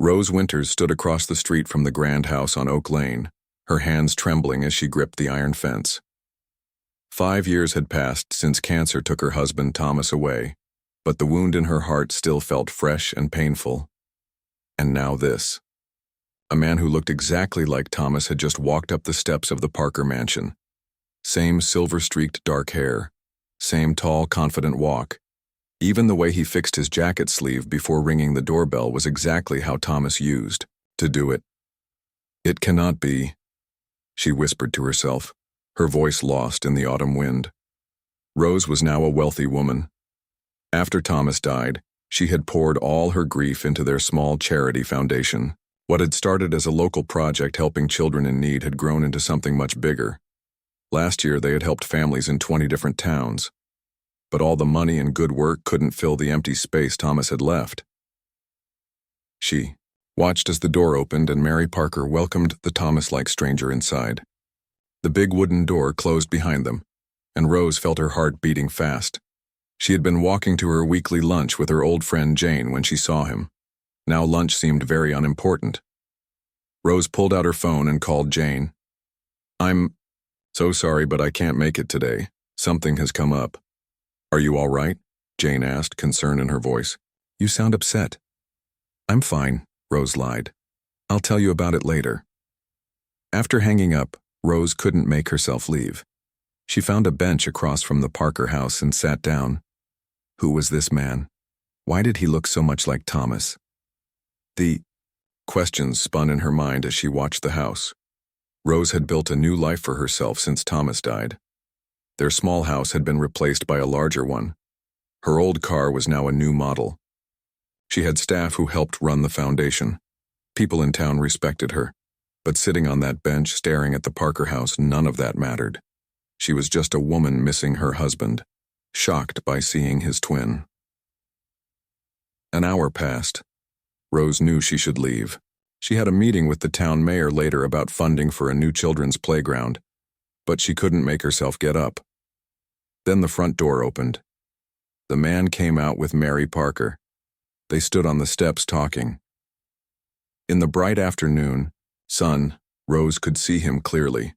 Rose Winters stood across the street from the grand house on Oak Lane, her hands trembling as she gripped the iron fence. 5 years had passed since cancer took her husband Thomas away, but the wound in her heart still felt fresh and painful. And now this. A man who looked exactly like Thomas had just walked up the steps of the Parker mansion. Same silver-streaked dark hair, same tall, confident walk. Even the way he fixed his jacket sleeve before ringing the doorbell was exactly how Thomas used to do it. It cannot be, she whispered to herself, her voice lost in the autumn wind. Rose was now a wealthy woman. After Thomas died, she had poured all her grief into their small charity foundation. What had started as a local project helping children in need had grown into something much bigger. Last year, they had helped families in 20 different towns. But all the money and good work couldn't fill the empty space Thomas had left. She watched as the door opened and Mary Parker welcomed the Thomas-like stranger inside. The big wooden door closed behind them, and Rose felt her heart beating fast. She had been walking to her weekly lunch with her old friend Jane when she saw him. Now lunch seemed very unimportant. Rose pulled out her phone and called Jane. "I'm so sorry, but I can't make it today. Something has come up." "Are you all right?" Jane asked, concern in her voice. "You sound upset." "I'm fine," Rose lied. "I'll tell you about it later." After hanging up, Rose couldn't make herself leave. She found a bench across from the Parker house and sat down. Who was this man? Why did he look so much like Thomas? The questions spun in her mind as she watched the house. Rose had built a new life for herself since Thomas died. Their small house had been replaced by a larger one. Her old car was now a new model. She had staff who helped run the foundation. People in town respected her. But sitting on that bench staring at the Parker house, none of that mattered. She was just a woman missing her husband, shocked by seeing his twin. An hour passed. Rose knew she should leave. She had a meeting with the town mayor later about funding for a new children's playground, but she couldn't make herself get up. Then the front door opened. The man came out with Mary Parker. They stood on the steps talking. In the bright afternoon sun, Rose could see him clearly.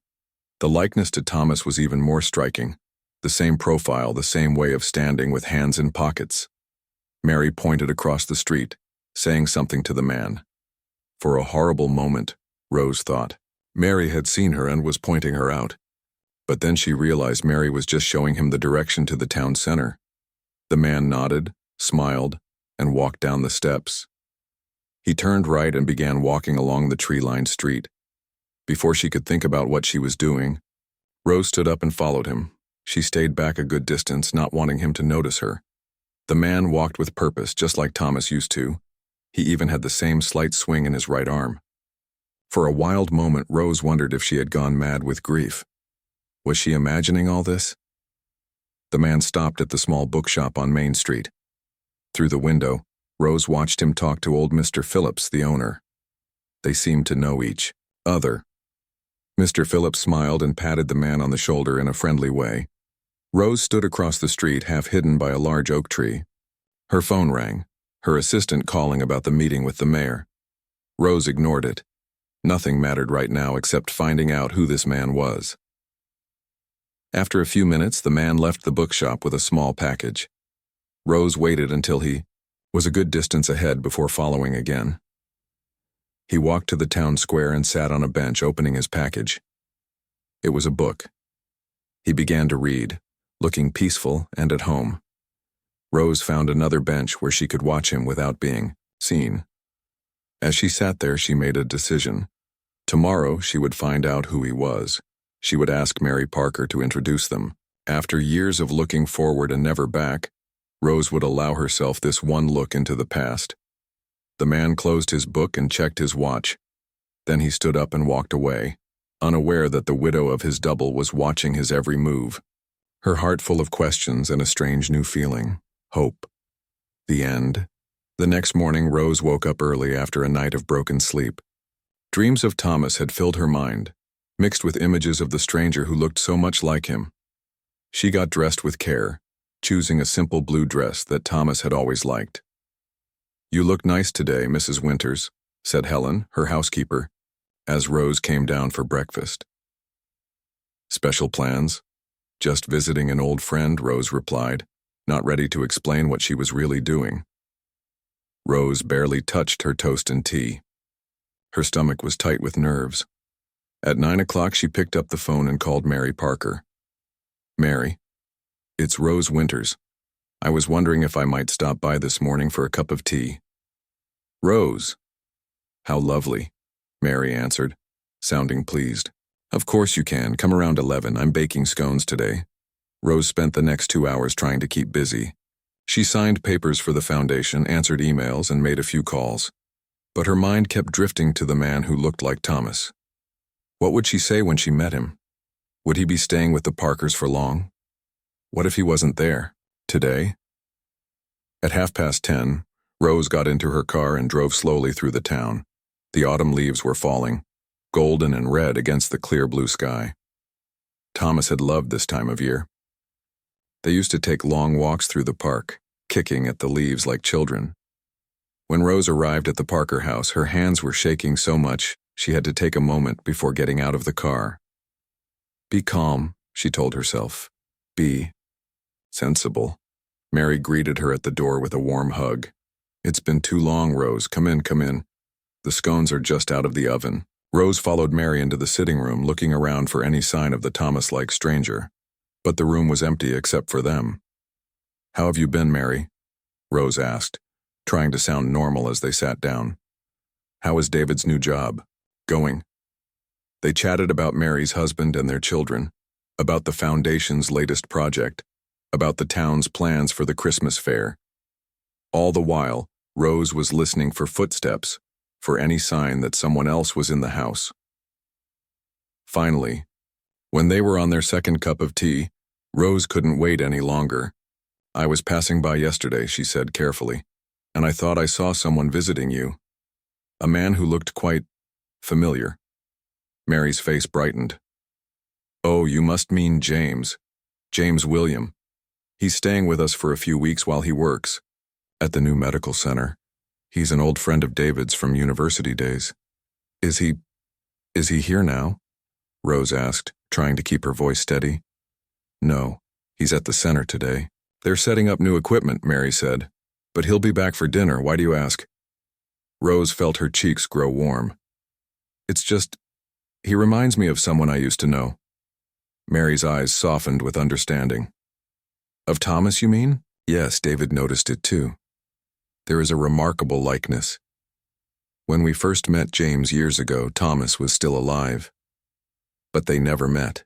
The likeness to Thomas was even more striking. The same profile, the same way of standing with hands in pockets. Mary pointed across the street, saying something to the man. For a horrible moment, Rose thought, Mary had seen her and was pointing her out. But then she realized Mary was just showing him the direction to the town center. The man nodded, smiled, and walked down the steps. He turned right and began walking along the tree-lined street. Before she could think about what she was doing, Rose stood up and followed him. She stayed back a good distance, not wanting him to notice her. The man walked with purpose, just like Thomas used to. He even had the same slight swing in his right arm. For a wild moment, Rose wondered if she had gone mad with grief. Was she imagining all this? The man stopped at the small bookshop on Main Street. Through the window, Rose watched him talk to old Mr. Phillips, the owner. They seemed to know each other. Mr. Phillips smiled and patted the man on the shoulder in a friendly way. Rose stood across the street, half hidden by a large oak tree. Her phone rang, her assistant calling about the meeting with the mayor. Rose ignored it. Nothing mattered right now except finding out who this man was. After a few minutes, the man left the bookshop with a small package. Rose waited until he was a good distance ahead before following again. He walked to the town square and sat on a bench, opening his package. It was a book. He began to read, looking peaceful and at home. Rose found another bench where she could watch him without being seen. As she sat there, she made a decision. Tomorrow, she would find out who he was. She would ask Mary Parker to introduce them. After years of looking forward and never back, Rose would allow herself this one look into the past. The man closed his book and checked his watch. Then he stood up and walked away, unaware that the widow of his double was watching his every move. Her heart full of questions and a strange new feeling. Hope. The end. The next morning, Rose woke up early after a night of broken sleep. Dreams of Thomas had filled her mind, mixed with images of the stranger who looked so much like him. She got dressed with care, choosing a simple blue dress that Thomas had always liked. "You look nice today, Mrs. Winters," said Helen, her housekeeper, as Rose came down for breakfast. Special plans? Just visiting an old friend, Rose replied, not ready to explain what she was really doing. Rose barely touched her toast and tea. Her stomach was tight with nerves. At 9 o'clock, she picked up the phone and called Mary Parker. Mary, it's Rose Winters. I was wondering if I might stop by this morning for a cup of tea. Rose. How lovely, Mary answered, sounding pleased. Of course you can. Come around 11. I'm baking scones today. Rose spent the next 2 hours trying to keep busy. She signed papers for the foundation, answered emails, and made a few calls. But her mind kept drifting to the man who looked like Thomas. What would she say when she met him? Would he be staying with the Parkers for long? What if he wasn't there, today? At 10:30, Rose got into her car and drove slowly through the town. The autumn leaves were falling, golden and red against the clear blue sky. Thomas had loved this time of year. They used to take long walks through the park, kicking at the leaves like children. When Rose arrived at the Parker house, her hands were shaking so much she had to take a moment before getting out of the car. Be calm, she told herself. Be sensible. Mary greeted her at the door with a warm hug. It's been too long, Rose. Come in, come in. The scones are just out of the oven. Rose followed Mary into the sitting room, looking around for any sign of the Thomas-like stranger. But the room was empty except for them. How have you been, Mary? Rose asked, trying to sound normal as they sat down. How is David's new job going? They chatted about Mary's husband and their children, about the foundation's latest project, about the town's plans for the Christmas fair. All the while, Rose was listening for footsteps, for any sign that someone else was in the house. Finally, when they were on their second cup of tea, Rose couldn't wait any longer. I was passing by yesterday, she said carefully, and I thought I saw someone visiting you. A man who looked quite familiar. Mary's face brightened. Oh, you must mean James. James William. He's staying with us for a few weeks while he works at the new medical center. He's an old friend of David's from university days. Is he here now? Rose asked, trying to keep her voice steady. No, he's at the center today. They're setting up new equipment, Mary said. But he'll be back for dinner. Why do you ask? Rose felt her cheeks grow warm. It's just, he reminds me of someone I used to know. Mary's eyes softened with understanding. Of Thomas, you mean? Yes, David noticed it too. There is a remarkable likeness. When we first met James years ago, Thomas was still alive. But they never met.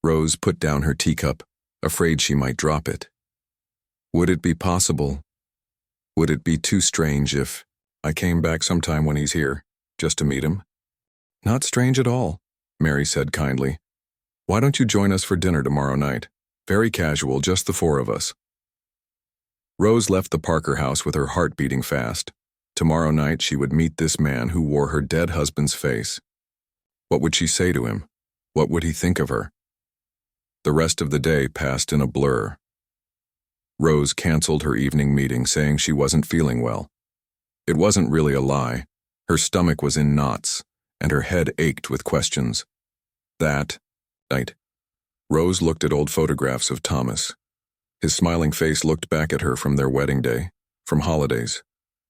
Rose put down her teacup, afraid she might drop it. Would it be possible? Would it be too strange if I came back sometime when he's here, just to meet him? Not strange at all, Mary said kindly. Why don't you join us for dinner tomorrow night? Very casual, just the four of us. Rose left the Parker house with her heart beating fast. Tomorrow night she would meet this man who wore her dead husband's face. What would she say to him? What would he think of her? The rest of the day passed in a blur. Rose canceled her evening meeting, saying she wasn't feeling well. It wasn't really a lie. Her stomach was in knots, and her head ached with questions. That night, Rose looked at old photographs of Thomas. His smiling face looked back at her from their wedding day, from holidays,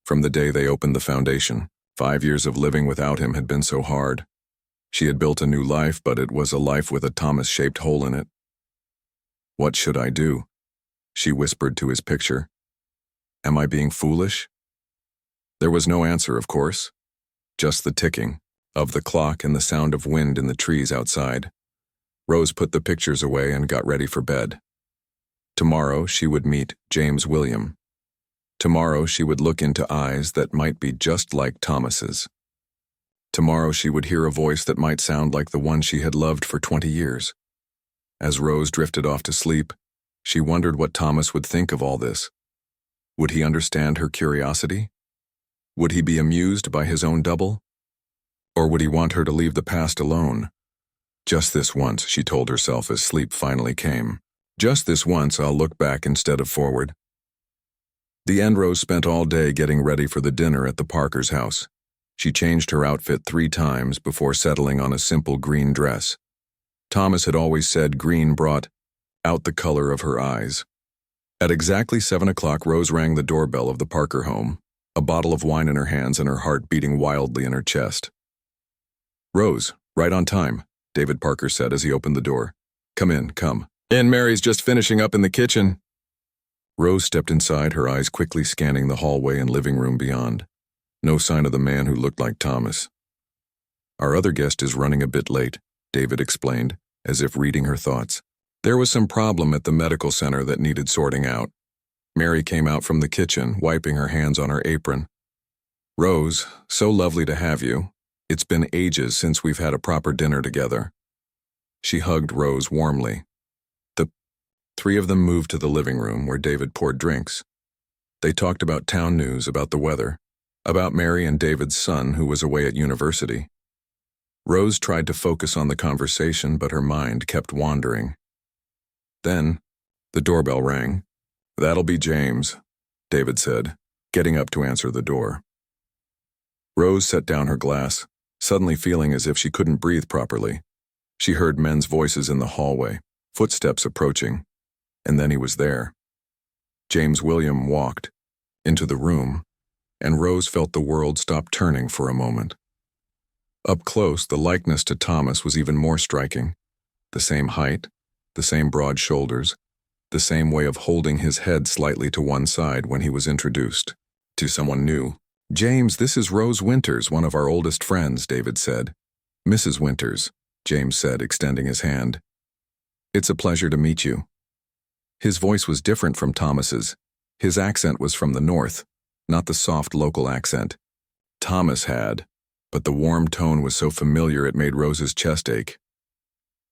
from the day they opened the foundation. 5 years of living without him had been so hard. She had built a new life, but it was a life with a Thomas-shaped hole in it. What should I do? She whispered to his picture. Am I being foolish? There was no answer, of course. Just the ticking of the clock and the sound of wind in the trees outside. Rose put the pictures away and got ready for bed. Tomorrow she would meet James William. Tomorrow she would look into eyes that might be just like Thomas's. Tomorrow she would hear a voice that might sound like the one she had loved for 20 years. As Rose drifted off to sleep, she wondered what Thomas would think of all this. Would he understand her curiosity? Would he be amused by his own double? Or would he want her to leave the past alone? Just this once, she told herself as sleep finally came. Just this once, I'll look back instead of forward. The end, Rose spent all day getting ready for the dinner at the Parkers' house. She changed her outfit 3 times before settling on a simple green dress. Thomas had always said green brought out the color of her eyes. At exactly 7 o'clock, Rose rang the doorbell of the Parker home, a bottle of wine in her hands and her heart beating wildly in her chest. "Rose, right on time," David Parker said as he opened the door. "Come in, come in. Mary's just finishing up in the kitchen." Rose stepped inside, her eyes quickly scanning the hallway and living room beyond. No sign of the man who looked like Thomas. "Our other guest is running a bit late," David explained, as if reading her thoughts. "There was some problem at the medical center that needed sorting out." Mary came out from the kitchen, wiping her hands on her apron. "Rose, so lovely to have you. It's been ages since we've had a proper dinner together." She hugged Rose warmly. The 3 of them moved to the living room where David poured drinks. They talked about town news, about the weather, about Mary and David's son who was away at university. Rose tried to focus on the conversation, but her mind kept wandering. Then, the doorbell rang. "That'll be James," David said, getting up to answer the door. Rose set down her glass, suddenly feeling as if she couldn't breathe properly. She heard men's voices in the hallway, footsteps approaching, and then he was there. James William walked into the room, and Rose felt the world stop turning for a moment. Up close, the likeness to Thomas was even more striking. The same height, the same broad shoulders, the same way of holding his head slightly to one side when he was introduced to someone new. "James, this is Rose Winters, one of our oldest friends," David said. "Mrs. Winters," James said, extending his hand. "It's a pleasure to meet you." His voice was different from Thomas's. His accent was from the north, not the soft local accent Thomas had, but the warm tone was so familiar it made Rose's chest ache.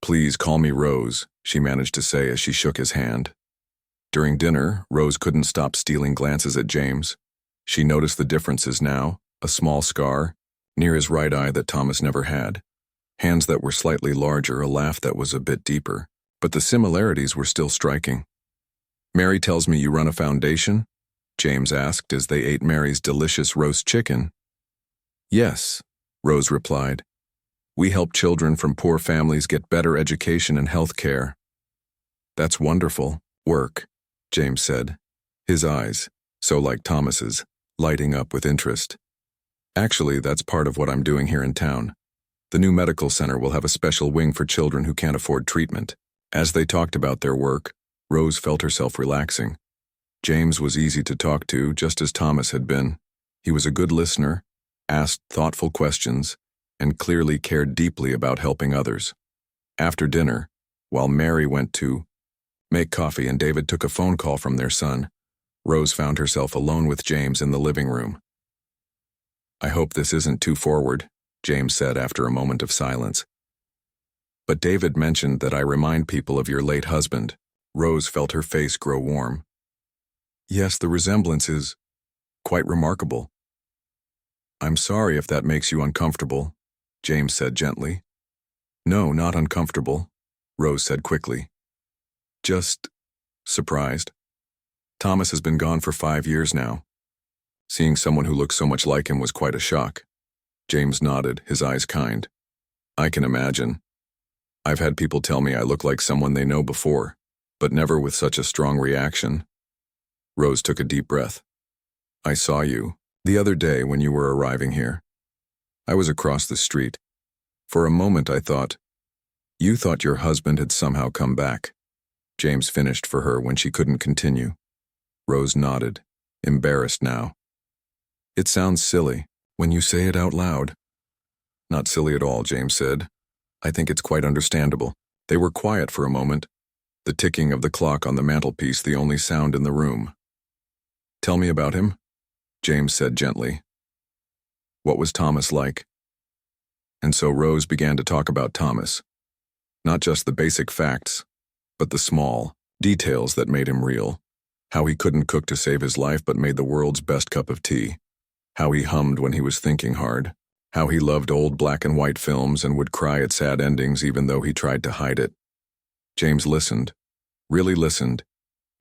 "Please call me Rose," she managed to say as she shook his hand. During dinner, Rose couldn't stop stealing glances at James. She noticed the differences now, a small scar near his right eye that Thomas never had, hands that were slightly larger, a laugh that was a bit deeper, but the similarities were still striking. "Mary tells me you run a foundation?" James asked as they ate Mary's delicious roast chicken. "Yes," Rose replied. "We help children from poor families get better education and health care." "That's wonderful work," James said, his eyes, so like Thomas's, lighting up with interest. "Actually, that's part of what I'm doing here in town. The new medical center will have a special wing for children who can't afford treatment." As they talked about their work, Rose felt herself relaxing. James was easy to talk to, just as Thomas had been. He was a good listener, asked thoughtful questions, and clearly cared deeply about helping others. After dinner, while Mary went to make coffee and David took a phone call from their son, Rose found herself alone with James in the living room. "I hope this isn't too forward," James said after a moment of silence. "But David mentioned that I remind people of your late husband." Rose felt her face grow warm. "Yes, the resemblance is quite remarkable." "I'm sorry if that makes you uncomfortable," James said gently. "No, not uncomfortable," Rose said quickly. "Just surprised. Thomas has been gone for 5 years now. Seeing someone who looked so much like him was quite a shock." James nodded, his eyes kind. "I can imagine. I've had people tell me I look like someone they know before, but never with such a strong reaction." Rose took a deep breath. "I saw you the other day when you were arriving here. I was across the street. For a moment I thought, you thought your husband had somehow come back." James finished for her when she couldn't continue. Rose nodded, embarrassed now. "It sounds silly when you say it out loud." "Not silly at all," James said. "I think it's quite understandable." They were quiet for a moment, the ticking of the clock on the mantelpiece the only sound in the room. "Tell me about him," James said gently. "What was Thomas like?" And so Rose began to talk about Thomas. Not just the basic facts, but the small details that made him real. How he couldn't cook to save his life but made the world's best cup of tea. How he hummed when he was thinking hard. How he loved old black and white films and would cry at sad endings even though he tried to hide it. James listened, really listened,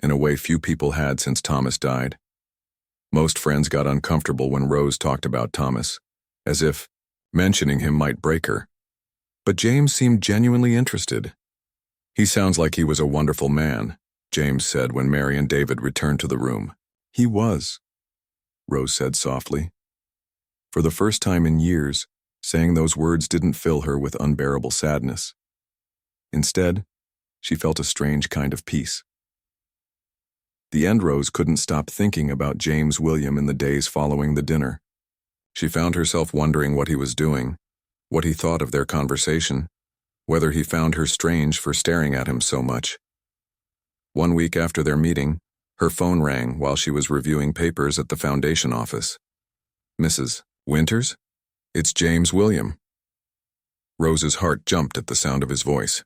in a way few people had since Thomas died. Most friends got uncomfortable when Rose talked about Thomas, as if mentioning him might break her. But James seemed genuinely interested. "He sounds like he was a wonderful man," James said when Mary and David returned to the room. "He was," Rose said softly. For the first time in years, saying those words didn't fill her with unbearable sadness. Instead, she felt a strange kind of peace. The end Rose couldn't stop thinking about James William in the days following the dinner. She found herself wondering what he was doing, what he thought of their conversation, whether he found her strange for staring at him so much. One week after their meeting, her phone rang while she was reviewing papers at the foundation office. "Mrs. Winters? It's James William." Rose's heart jumped at the sound of his voice.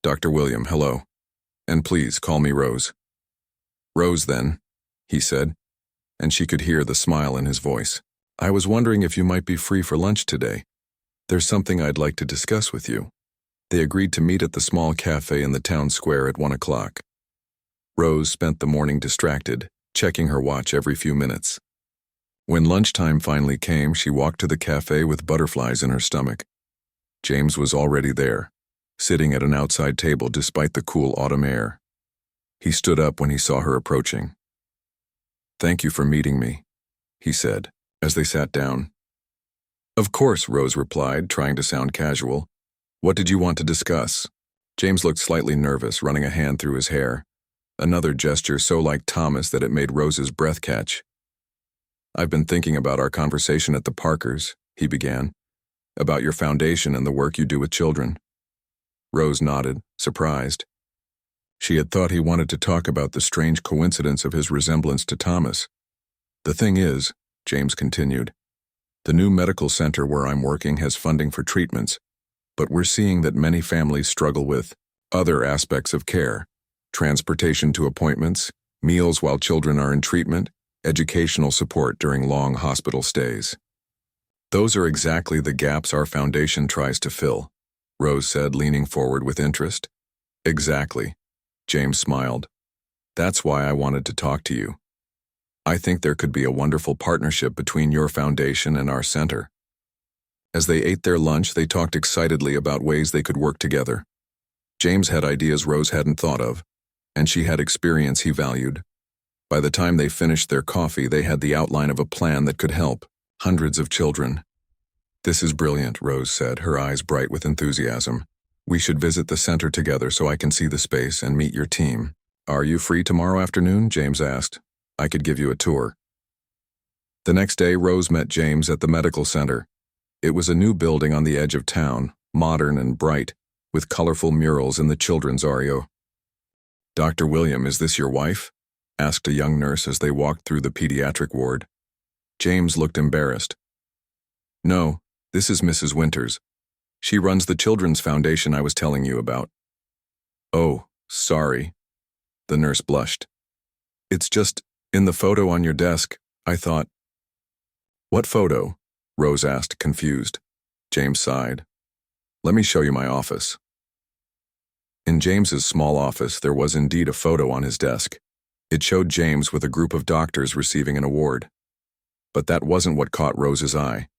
"Dr. William, hello. And please call me Rose." "Rose, then," he said, and she could hear the smile in his voice. "I was wondering if you might be free for lunch today. There's something I'd like to discuss with you." They agreed to meet at the small cafe in the town square at 1 o'clock. Rose spent the morning distracted, checking her watch every few minutes. When lunchtime finally came, she walked to the cafe with butterflies in her stomach. James was already there, sitting at an outside table despite the cool autumn air. He stood up when he saw her approaching. "Thank you for meeting me," he said, as they sat down. "Of course," Rose replied, trying to sound casual. "What did you want to discuss?" James looked slightly nervous, running a hand through his hair, another gesture so like Thomas that it made Rose's breath catch. "I've been thinking about our conversation at the Parkers," he began, "about your foundation and the work you do with children." Rose nodded, surprised. She had thought he wanted to talk about the strange coincidence of his resemblance to Thomas. "The thing is," James continued, "the new medical center where I'm working has funding for treatments, but we're seeing that many families struggle with other aspects of care: transportation to appointments, meals while children are in treatment, educational support during long hospital stays. Those are exactly the gaps our foundation tries to fill," Rose said, leaning forward with interest. "Exactly," James smiled. "That's why I wanted to talk to you. I think there could be a wonderful partnership between your foundation and our center." As they ate their lunch, they talked excitedly about ways they could work together. James had ideas Rose hadn't thought of, and she had experience he valued. By the time they finished their coffee, they had the outline of a plan that could help hundreds of children. "This is brilliant," Rose said, her eyes bright with enthusiasm. "We should visit the center together so I can see the space and meet your team." "Are you free tomorrow afternoon?" James asked. "I could give you a tour." The next day, Rose met James at the medical center. It was a new building on the edge of town, modern and bright, with colorful murals in the children's area. "Dr. William, is this your wife?" asked a young nurse as they walked through the pediatric ward. James looked embarrassed. "No, this is Mrs. Winters. She runs the children's foundation I was telling you about." "Oh, sorry." The nurse blushed. "It's just, in the photo on your desk, I thought." "What photo?" Rose asked, confused. James sighed. "Let me show you my office." In James's small office, there was indeed a photo on his desk. It showed James with a group of doctors receiving an award. But that wasn't what caught Rose's eye.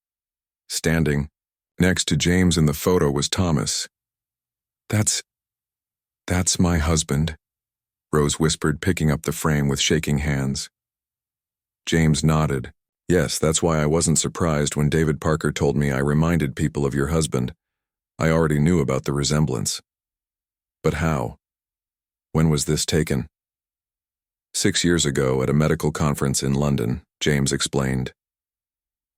Standing next to James in the photo was Thomas. That's my husband," Rose whispered, picking up the frame with shaking hands. James nodded. "Yes, that's why I wasn't surprised when David Parker told me I reminded people of your husband. I already knew about the resemblance." "But how? When was this taken?" 6 years ago at a medical conference in London," James explained.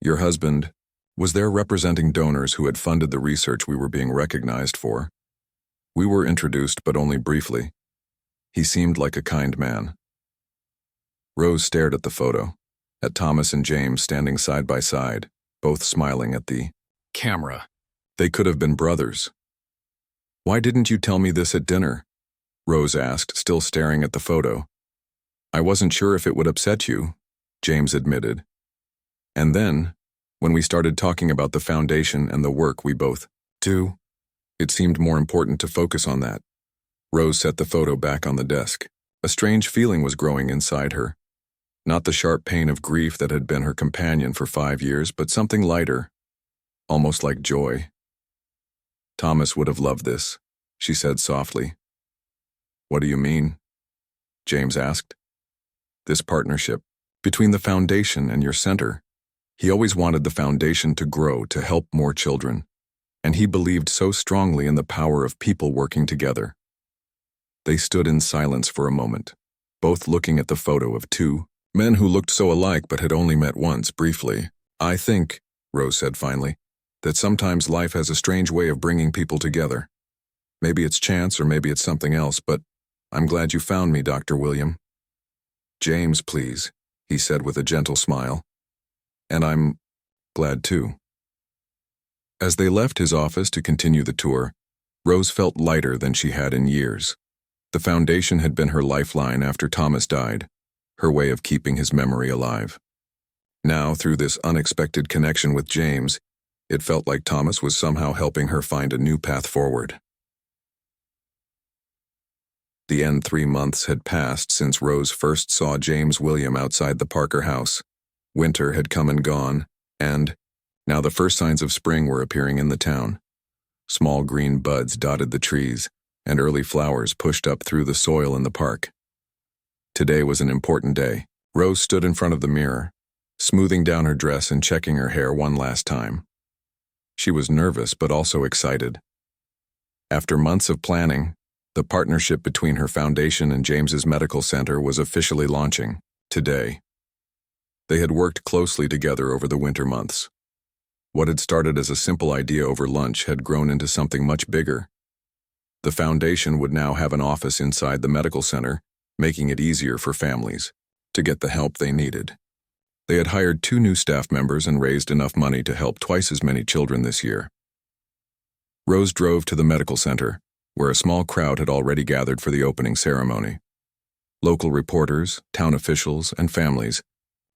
"Your husband was there representing donors who had funded the research we were being recognized for. We were introduced, but only briefly. He seemed like a kind man." Rose stared at the photo, at Thomas and James standing side by side, both smiling at the camera. They could have been brothers. "Why didn't you tell me this at dinner?" Rose asked, still staring at the photo. "I wasn't sure if it would upset you," James admitted. "And then, when we started talking about the foundation and the work we both do, it seemed more important to focus on that." Rose set the photo back on the desk. A strange feeling was growing inside her. Not the sharp pain of grief that had been her companion for 5 years, but something lighter, almost like joy. Thomas would have loved this, she said softly. What do you mean? James asked. This partnership, between the foundation and your center. He always wanted the foundation to grow to help more children, and he believed so strongly in the power of people working together. They stood in silence for a moment, both looking at the photo of two men who looked so alike but had only met once, briefly. I think, Rose said finally, that sometimes life has a strange way of bringing people together. Maybe it's chance or maybe it's something else, but I'm glad you found me, Dr. William. James, please, he said with a gentle smile. And I'm glad too. As they left his office to continue the tour, Rose felt lighter than she had in years. The foundation had been her lifeline after Thomas died, her way of keeping his memory alive. Now, through this unexpected connection with James, it felt like Thomas was somehow helping her find a new path forward. The end 3 months had passed since Rose first saw James William outside the Parker house. Winter had come and gone, and now the first signs of spring were appearing in the town. Small green buds dotted the trees, and early flowers pushed up through the soil in the park. Today was an important day. Rose stood in front of the mirror, smoothing down her dress and checking her hair one last time. She was nervous but also excited. After months of planning, the partnership between her foundation and James's medical center was officially launching today. They had worked closely together over the winter months. What had started as a simple idea over lunch had grown into something much bigger. The foundation would now have an office inside the medical center, making it easier for families to get the help they needed. They had hired 2 new staff members and raised enough money to help twice as many children this year. Rose drove to the medical center, where a small crowd had already gathered for the opening ceremony. Local reporters, town officials, and families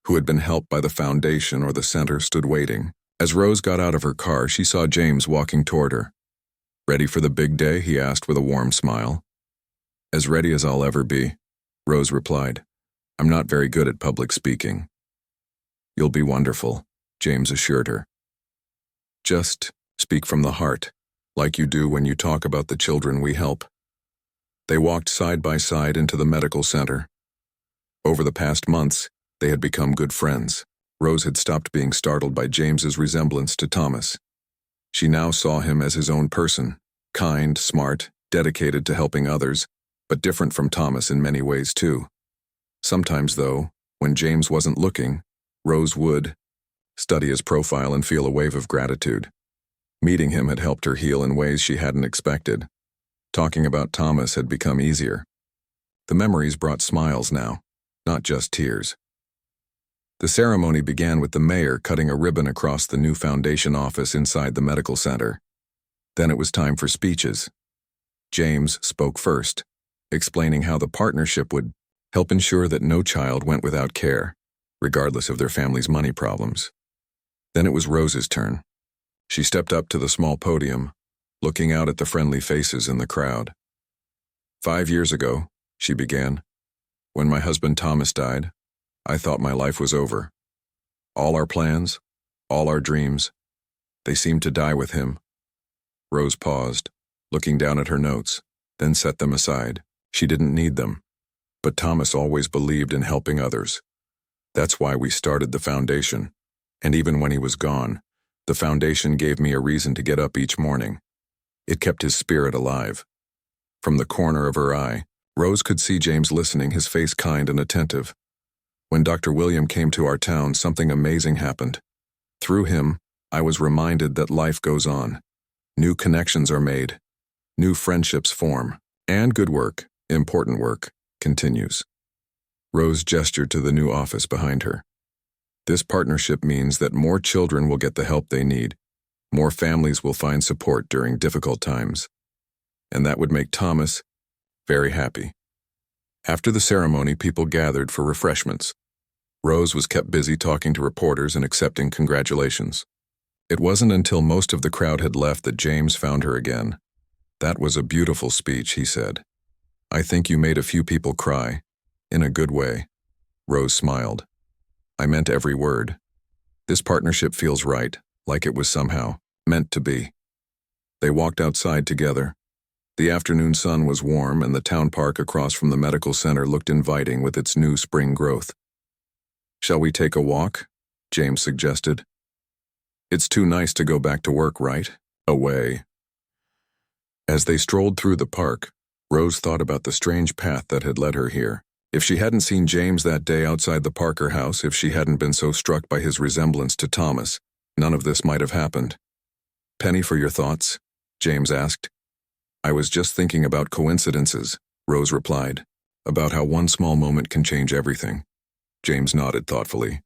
who had been helped by the foundation or the center stood waiting. As Rose got out of her car, she saw James walking toward her. Ready for the big day? He asked with a warm smile. As ready as I'll ever be, Rose replied. I'm not very good at public speaking. You'll be wonderful, James assured her. Just speak from the heart, like you do when you talk about the children we help. They walked side by side into the medical center. Over the past months, they had become good friends. Rose had stopped being startled by James's resemblance to Thomas. She now saw him as his own person, kind, smart, dedicated to helping others, but different from Thomas in many ways too. Sometimes, though, when James wasn't looking, Rose would study his profile and feel a wave of gratitude. Meeting him had helped her heal in ways she hadn't expected. Talking about Thomas had become easier. The memories brought smiles now, not just tears. The ceremony began with the mayor cutting a ribbon across the new foundation office inside the medical center. Then it was time for speeches. James spoke first, explaining how the partnership would help ensure that no child went without care, regardless of their family's money problems. Then it was Rose's turn. She stepped up to the small podium, looking out at the friendly faces in the crowd. 5 years ago, she began, when my husband Thomas died, I thought my life was over. All our plans, all our dreams, they seemed to die with him. Rose paused, looking down at her notes, then set them aside. She didn't need them. But Thomas always believed in helping others. That's why we started the foundation. And even when he was gone, the foundation gave me a reason to get up each morning. It kept his spirit alive. From the corner of her eye, Rose could see James listening, his face kind and attentive. When Dr. William came to our town, something amazing happened. Through him, I was reminded that life goes on. New connections are made. New friendships form. And good work, important work, continues. Rose gestured to the new office behind her. This partnership means that more children will get the help they need. More families will find support during difficult times. And that would make Thomas very happy. After the ceremony, people gathered for refreshments. Rose was kept busy talking to reporters and accepting congratulations. It wasn't until most of the crowd had left that James found her again. That was a beautiful speech, he said. I think you made a few people cry. In a good way. Rose smiled. I meant every word. This partnership feels right, like it was somehow meant to be. They walked outside together. The afternoon sun was warm and the town park across from the medical center looked inviting with its new spring growth. Shall we take a walk? James suggested. It's too nice to go back to work, right? Away. As they strolled through the park, Rose thought about the strange path that had led her here. If she hadn't seen James that day outside the Parker house, if she hadn't been so struck by his resemblance to Thomas, none of this might have happened. Penny for your thoughts? James asked. I was just thinking about coincidences, Rose replied, about how one small moment can change everything. James nodded thoughtfully.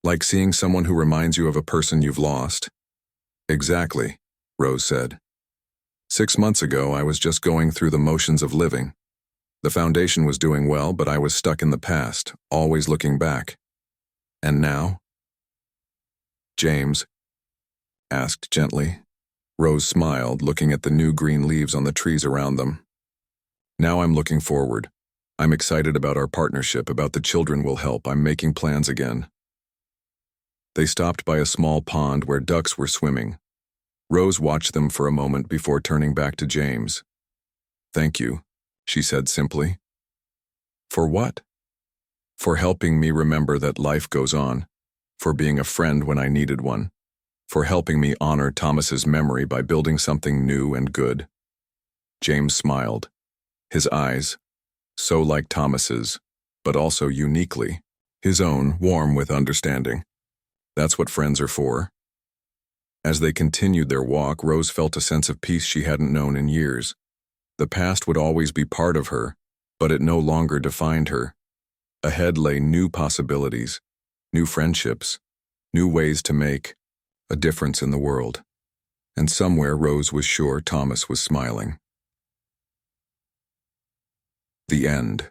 Like seeing someone who reminds you of a person you've lost? Exactly, Rose said. 6 months ago, I was just going through the motions of living. The foundation was doing well, but I was stuck in the past, always looking back. And now? James asked gently. Rose smiled, looking at the new green leaves on the trees around them. Now I'm looking forward. I'm excited about our partnership, about the children we'll help. I'm making plans again. They stopped by a small pond where ducks were swimming. Rose watched them for a moment before turning back to James. Thank you, she said simply. For what? For helping me remember that life goes on, for being a friend when I needed one, for helping me honor Thomas's memory by building something new and good. James smiled, his eyes, so like Thomas's, but also uniquely, his own, warm with understanding. That's what friends are for. As they continued their walk, Rose felt a sense of peace she hadn't known in years. The past would always be part of her, but it no longer defined her. Ahead lay new possibilities, new friendships, new ways to make a difference in the world. And somewhere Rose was sure Thomas was smiling. The end.